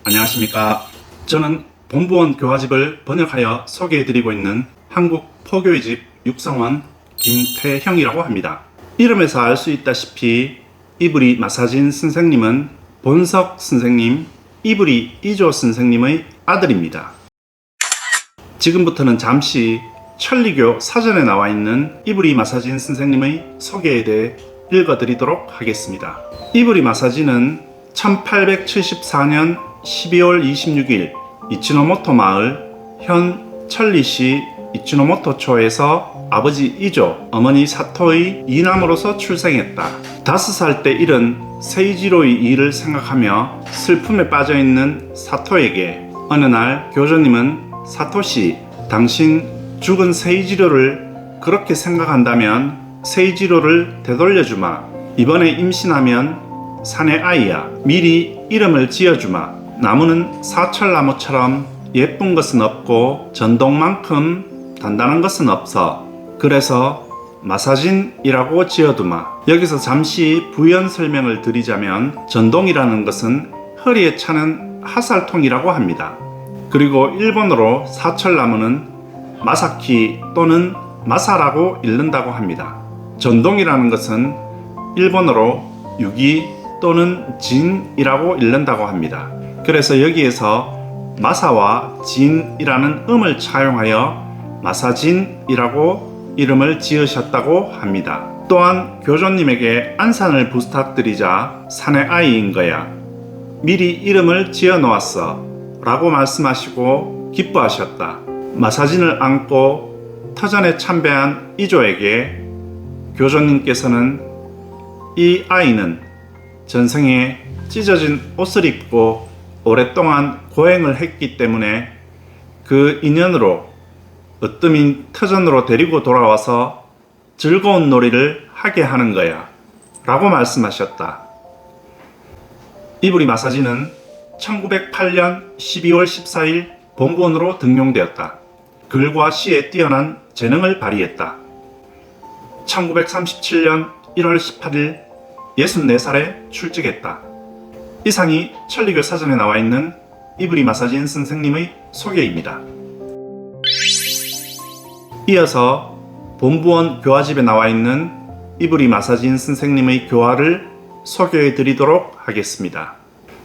안녕하십니까. 저는 본부원 교화집을 번역하여 소개해드리고 있는 한국 포교의 집 육성원 김태형이라고 합니다. 이름에서 알 수 있다시피 이브리 마사진 선생님은 본석 선생님, 이브리 이조 선생님의 아들입니다. 지금부터는 잠시 천리교 사전에 나와 있는 이브리 마사진 선생님의 소개에 대해 읽어드리도록 하겠습니다. 이브리 마사진은 1874년 12월 26일 이치노모토 마을 현 천리시 이치노모토초에서 아버지 이조, 어머니 사토의 이남으로서 출생했다. 5살 때 잃은 세이지로의 일을 생각하며 슬픔에 빠져있는 사토에게 어느 날 교조님은 사토씨, 당신 죽은 세이지로를 그렇게 생각한다면 세이지로를 되돌려주마. 이번에 임신하면 사내 아이야. 미리 이름을 지어주마. 나무는 사철나무처럼 예쁜 것은 없고 전동만큼 단단한 것은 없어. 그래서 마사진이라고 지어두마. 여기서 잠시 부연 설명을 드리자면 전동이라는 것은 허리에 차는 하살통이라고 합니다. 그리고 일본어로 사철나무는 마사키 또는 마사라고 읽는다고 합니다. 전동이라는 것은 일본어로 유기 또는 진이라고 읽는다고 합니다. 그래서 여기에서 마사와 진이라는 음을 차용하여 마사진이라고 이름을 지으셨다고 합니다. 또한 교조님에게 안산을 부탁드리자 사내 아이인 거야. 미리 이름을 지어 놓았어 라고 말씀하시고 기뻐하셨다. 마사진을 안고 터전에 참배한 이조에게 교조님께서는 이 아이는 전생에 찢어진 옷을 입고 오랫동안 고행을 했기 때문에 그 인연으로 으뜸인 터전으로 데리고 돌아와서 즐거운 놀이를 하게 하는 거야 라고 말씀하셨다. 이브리 마사진은 1908년 12월 14일 본부원으로 등용되었다. 글과 시에 뛰어난 재능을 발휘했다. 1937년 1월 18일 64살에 출직했다. 이상이 천리교 사전에 나와 있는 이브리 마사진 선생님의 소개입니다. 이어서 본부원 교화집에 나와 있는 이브리 마사진 선생님의 교화를 소개해 드리도록 하겠습니다.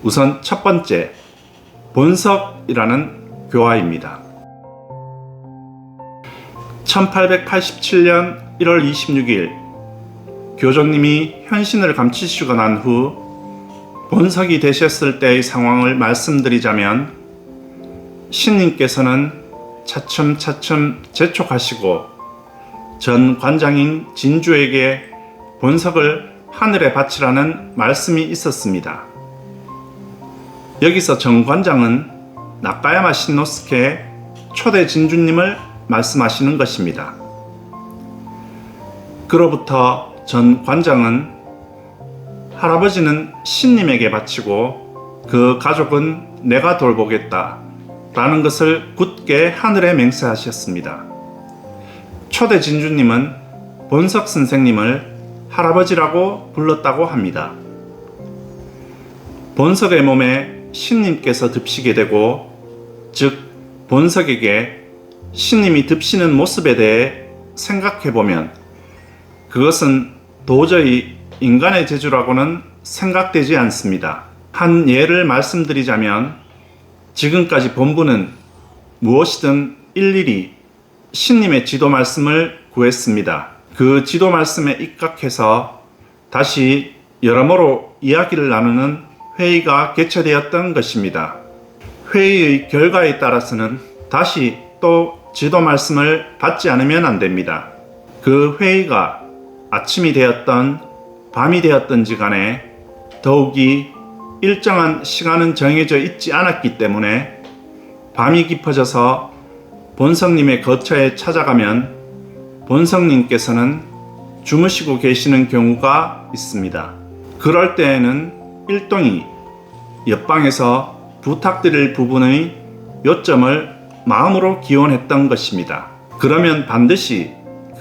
우선 첫 번째, 본석이라는 교화입니다. 1887년 1월 26일 교조님이 현신을 감추시고 난 후 본석이 되셨을 때의 상황을 말씀드리자면 신님께서는 차츰차츰 재촉하시고 전 관장인 진주에게 본석을 하늘에 바치라는 말씀이 있었습니다. 여기서 전 관장은 나카야마 신노스케 초대 진주님을 말씀하시는 것입니다. 그로부터 전 관장은 할아버지는 신님에게 바치고 그 가족은 내가 돌보겠다 라는 것을 굳게 하늘에 맹세하셨습니다. 초대 진주님은 본석 선생님을 할아버지라고 불렀다고 합니다. 본석의 몸에 신님께서 듭시게 되고, 즉 본석에게 신님이 듭시는 모습에 대해 생각해보면 그것은 도저히 인간의 재주라고는 생각되지 않습니다. 한 예를 말씀드리자면 지금까지 본부는 무엇이든 일일이 신님의 지도 말씀을 구했습니다. 그 지도 말씀에 입각해서 다시 여러모로 이야기를 나누는 회의가 개최되었던 것입니다. 회의의 결과에 따라서는 다시 또 지도 말씀을 받지 않으면 안 됩니다. 그 회의가 아침이 되었던 밤이 되었던지 간에 더욱이 일정한 시간은 정해져 있지 않았기 때문에 밤이 깊어져서 본성님의 거처에 찾아가면 본성님께서는 주무시고 계시는 경우가 있습니다. 그럴 때에는 일동이 옆방에서 부탁드릴 부분의 요점을 마음으로 기원했던 것입니다. 그러면 반드시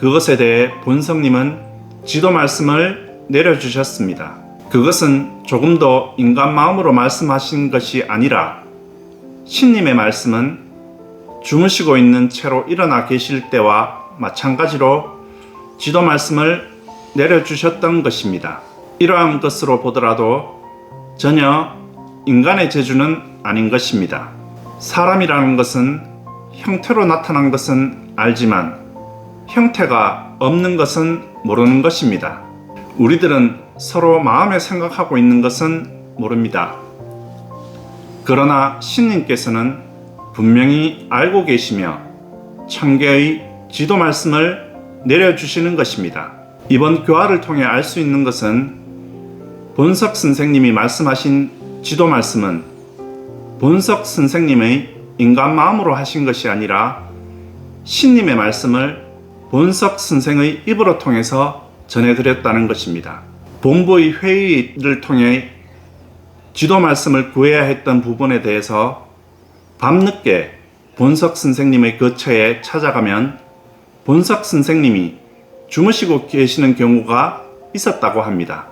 그것에 대해 본성님은 지도 말씀을 내려주셨습니다. 그것은 조금도 인간 마음으로 말씀하신 것이 아니라 신님의 말씀은 주무시고 있는 채로 일어나 계실 때와 마찬가지로 지도 말씀을 내려주셨던 것입니다. 이러한 것으로 보더라도 전혀 인간의 재주는 아닌 것입니다. 사람이라는 것은 형태로 나타난 것은 알지만 형태가 없는 것은 모르는 것입니다. 우리들은 서로 마음에 생각하고 있는 것은 모릅니다. 그러나 신님께서는 분명히 알고 계시며 천개의 지도 말씀을 내려주시는 것입니다. 이번 교화를 통해 알 수 있는 것은 본석 선생님이 말씀하신 지도 말씀은 본석 선생님의 인간 마음으로 하신 것이 아니라 신님의 말씀을 본석 선생의 입으로 통해서 전해드렸다는 것입니다. 본부의 회의를 통해 지도 말씀을 구해야 했던 부분에 대해서 밤늦게 본석 선생님의 거처에 찾아가면 본석 선생님이 주무시고 계시는 경우가 있었다고 합니다.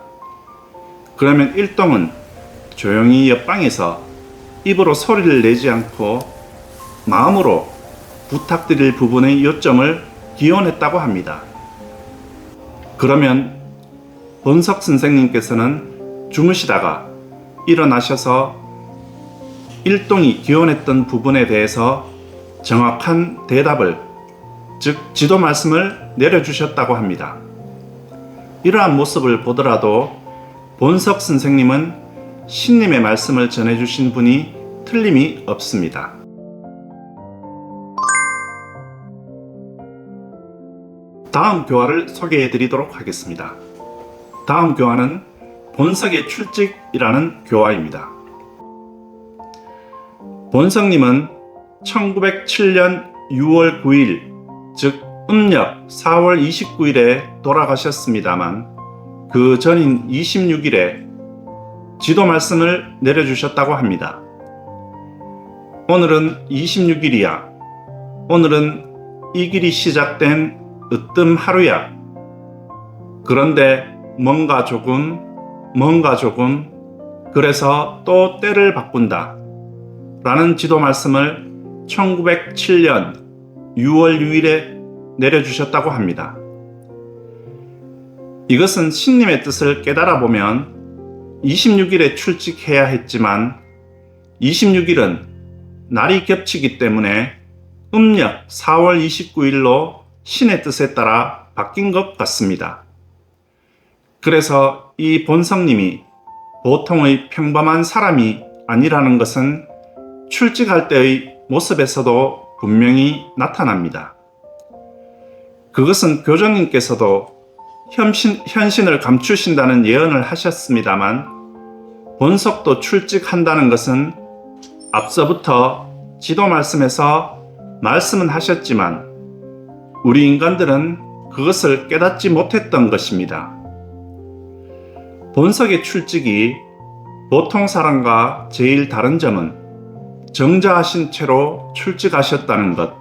그러면 일동은 조용히 옆방에서 입으로 소리를 내지 않고 마음으로 부탁드릴 부분의 요점을 기원했다고 합니다. 그러면 본석 선생님께서는 주무시다가 일어나셔서 일동이 기원했던 부분에 대해서 정확한 대답을, 즉 지도 말씀을 내려주셨다고 합니다. 이러한 모습을 보더라도 본석 선생님은 신님의 말씀을 전해주신 분이 틀림이 없습니다. 다음 교화를 소개해 드리도록 하겠습니다. 다음 교화는 본석의 출직이라는 교화입니다. 본석님은 1907년 6월 9일, 즉 음력 4월 29일에 돌아가셨습니다만 그 전인 26일에 지도 말씀을 내려주셨다고 합니다. 오늘은 26일이야. 오늘은 이 길이 시작된 으뜸 하루야. 그런데 뭔가 조금 그래서 또 때를 바꾼다 라는 지도 말씀을 1907년 6월 6일에 내려주셨다고 합니다. 이것은 신님의 뜻을 깨달아 보면 26일에 출직해야 했지만 26일은 날이 겹치기 때문에 음력 4월 29일로 신의 뜻에 따라 바뀐 것 같습니다. 그래서 이 본성님이 보통의 평범한 사람이 아니라는 것은 출직할 때의 모습에서도 분명히 나타납니다. 그것은 교정님께서도 현신을 감추신다는 예언을 하셨습니다만 본석도 출직한다는 것은 앞서부터 지도 말씀에서 말씀은 하셨지만 우리 인간들은 그것을 깨닫지 못했던 것입니다. 본석의 출직이 보통 사람과 제일 다른 점은 정자하신 채로 출직하셨다는 것,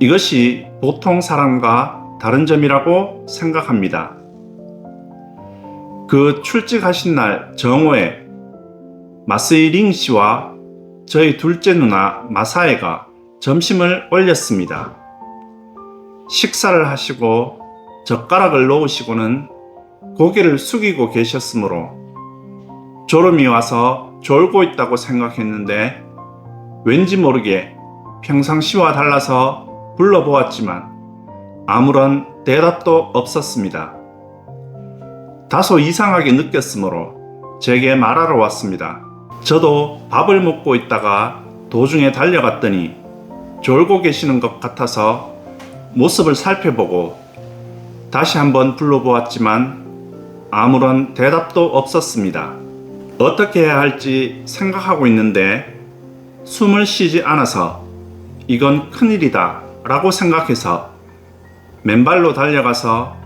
이것이 보통 사람과 다른 점이라고 생각합니다. 그 출직하신 날 정오에 마스이링 씨와 저희 둘째 누나 마사에가 점심을 올렸습니다. 식사를 하시고 젓가락을 놓으시고는 고개를 숙이고 계셨으므로 졸음이 와서 졸고 있다고 생각했는데 왠지 모르게 평상시와 달라서 불러보았지만 아무런 대답도 없었습니다. 다소 이상하게 느꼈으므로 제게 말하러 왔습니다. 저도 밥을 먹고 있다가 도중에 달려갔더니 졸고 계시는 것 같아서 모습을 살펴보고 다시 한번 불러보았지만 아무런 대답도 없었습니다. 어떻게 해야 할지 생각하고 있는데 숨을 쉬지 않아서 이건 큰일이다 라고 생각해서 맨발로 달려가서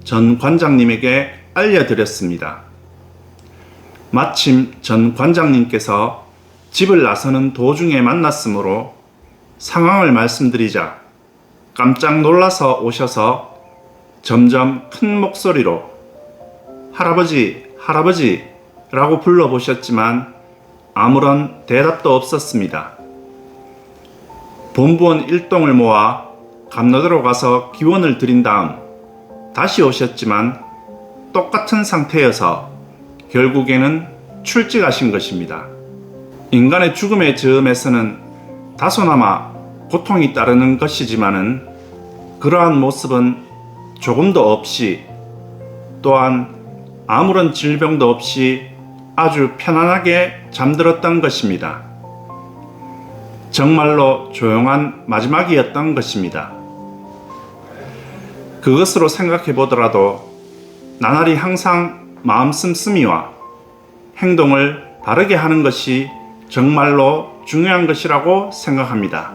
전 관장님에게 알려드렸습니다. 마침 전 관장님께서 집을 나서는 도중에 만났으므로 상황을 말씀드리자 깜짝 놀라서 오셔서 점점 큰 목소리로 할아버지, 할아버지 라고 불러보셨지만 아무런 대답도 없었습니다. 본부원 일동을 모아 감로대로 가서 기원을 드린 다음 다시 오셨지만 똑같은 상태여서 결국에는 출직하신 것입니다. 인간의 죽음의 즈음에서는 다소나마 고통이 따르는 것이지만은 그러한 모습은 조금도 없이, 또한 아무런 질병도 없이 아주 편안하게 잠들었던 것입니다. 정말로 조용한 마지막이었던 것입니다. 그것으로 생각해 보더라도 나날이 항상 마음 씀씀이와 행동을 바르게 하는 것이 정말로 중요한 것이라고 생각합니다.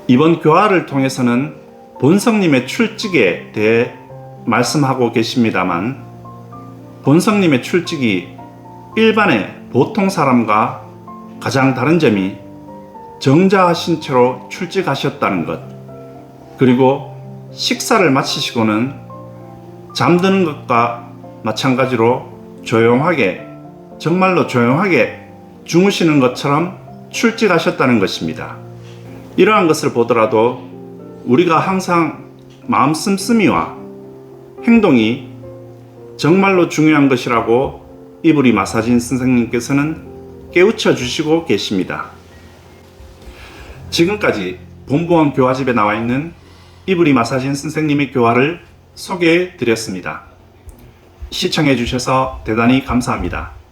이번 교화를 통해서는 본성님의 출직에 대해 말씀하고 계십니다만, 본성님의 출직이 일반의 보통 사람과 가장 다른 점이 정자하신 채로 출직하셨다는 것, 그리고 식사를 마치시고는 잠드는 것과 마찬가지로 조용하게, 정말로 조용하게 주무시는 것처럼 출직하셨다는 것입니다. 이러한 것을 보더라도 우리가 항상 마음 씀씀이와 행동이 정말로 중요한 것이라고 이브리 마사진 선생님께서는 깨우쳐 주시고 계십니다. 지금까지 본부원 교화집에 나와 있는 이브리 마사진 선생님의 교화를 소개해 드렸습니다. 시청해 주셔서 대단히 감사합니다.